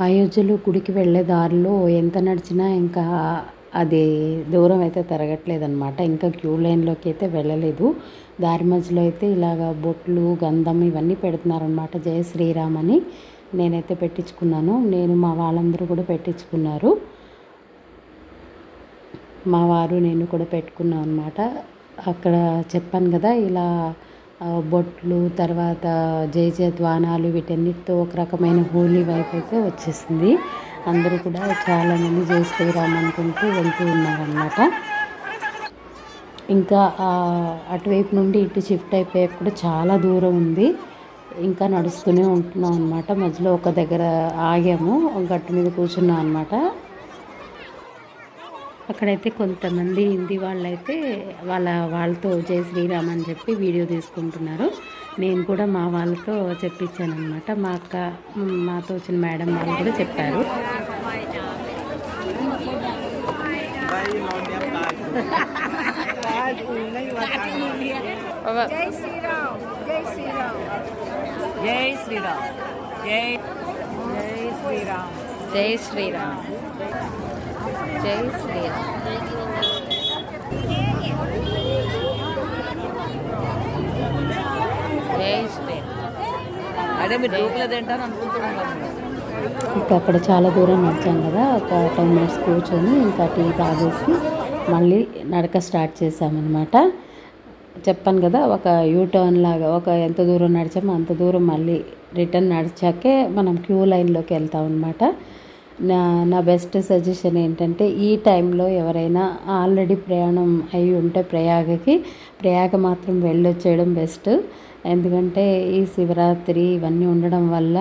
అయోధ్యలో గుడికి వెళ్ళే దారిలో ఎంత నడిచినా ఇంకా అది దూరం అయితే తిరగట్లేదనమాట. ఇంకా క్యూ లైన్లోకి అయితే వెళ్ళలేదు. దారి మధ్యలో అయితే ఇలాగ బొట్లు, గంధం ఇవన్నీ పెడుతున్నారనమాట. జయ శ్రీరామ్ అని నేనైతే పెట్టించుకున్నాను. నేను మా వాళ్ళందరూ కూడా పెట్టించుకున్నారు. మా వారు నేను కూడా పెట్టుకున్నాం అనమాట. అక్కడ చెప్పాను కదా ఇలా బొట్లు, తర్వాత జయజయధ్వానాలు వీటన్నిటితో ఒక రకమైన హోలీ వైపు అయితే వచ్చేసింది. అందరూ కూడా చాలామంది జై శ్రీరామ్ అనుకుంటూ వెళ్తూ ఉన్నారనమాట. ఇంకా అటువైపు నుండి ఇటు షిఫ్ట్ అయిపోయాక కూడా చాలా దూరం ఉంది. ఇంకా నడుస్తూనే ఉంటున్నాం అనమాట. మధ్యలో ఒక దగ్గర ఆగాము, గట్టు మీద కూర్చున్నాం అనమాట. అక్కడైతే కొంతమంది హిందీ వాళ్ళైతే వాళ్ళతో జై శ్రీరామ్ అని చెప్పి వీడియో తీసుకుంటున్నారు. నేను కూడా మా వాళ్ళతో చెప్పించాను అనమాట. మాతో వచ్చిన మేడం వాళ్ళు కూడా చెప్పారు. జై శ్రీరామ్, జై శ్రీరామ్, జై శ్రీరామ్, జై శ్రీరామ్, జై శ్రీరామ్, జై శ్రీరామ్. జై శ్రీరామ్. అదే మీరు డోకులు తింటాను అనుకుంటున్నాను. ఇంకా అక్కడ చాలా దూరం నడిచాం కదా, ఒక 10 మినిట్స్ కూర్చొని ఇంకా టీ తాగేసి మళ్ళీ నడక స్టార్ట్ చేసామన్నమాట. చెప్పాను కదా, ఒక యూటర్న్ లాగా ఎంత దూరం నడిచామో అంత దూరం మళ్ళీ రిటర్న్ నడిచాకే మనం క్యూ లైన్లోకి వెళ్తాం అనమాట. నా బెస్ట్ సజెషన్ ఏంటంటే, ఈ టైంలో ఎవరైనా ఆల్రెడీ ప్రయాణం అయి ఉంటే ప్రయాగ మాత్రం వెళ్ళొచ్చేయడం బెస్ట్. ఎందుకంటే ఈ శివరాత్రి ఇవన్నీ ఉండడం వల్ల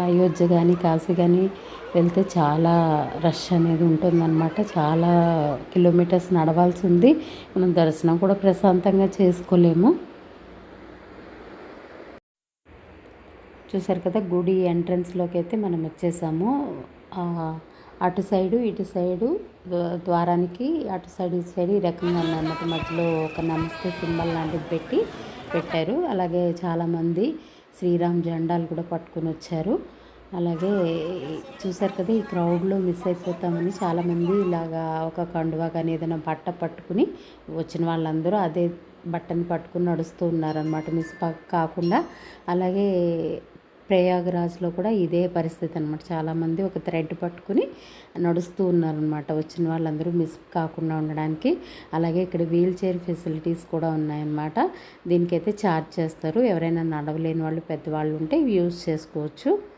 అయోధ్య కానీ కాశీ కానీ వెళ్తే చాలా రష్ అనేది ఉంటుందన్నమాట. చాలా కిలోమీటర్స్ నడవాల్సి ఉంది. మనం దర్శనం కూడా ప్రశాంతంగా చేసుకోలేము. చూసారు కదా, గుడి ఎంట్రన్స్లోకి అయితే మనం వచ్చేసాము. అటు సైడు ఇటు సైడు ద్వారానికి అటు సైడ్ ఇటు సైడ్ ఈ రకంగా ఉన్నమాట. మధ్యలో ఒక నమస్తే సింబల్ లాంటిది పెట్టారు. అలాగే చాలామంది శ్రీరామ్ జెండాలు కూడా పట్టుకొని వచ్చారు. అలాగే చూసారు కదా, ఈ క్రౌడ్లో మిస్ అయిపోతామని చాలామంది ఇలాగా ఒక కండువా కానీ ఏదైనా బట్ట పట్టుకుని వచ్చిన వాళ్ళందరూ అదే బట్టని పట్టుకుని నడుస్తూ ఉన్నారనమాట, మిస్ కాకుండా. అలాగే ప్రయాగరాజ్లో కూడా ఇదే పరిస్థితి అనమాట. చాలామంది ఒక థ్రెడ్ పట్టుకుని నడుస్తూ ఉన్నారనమాట, వచ్చిన వాళ్ళందరూ మిస్ కాకుండా ఉండడానికి. అలాగే ఇక్కడ వీల్ చైర్ ఫెసిలిటీస్ కూడా ఉన్నాయన్నమాట. దీనికైతే ఛార్జ్ చేస్తారు. ఎవరైనా నడవలేని వాళ్ళు, పెద్దవాళ్ళు ఉంటే ఇవి యూజ్ చేసుకోవచ్చు.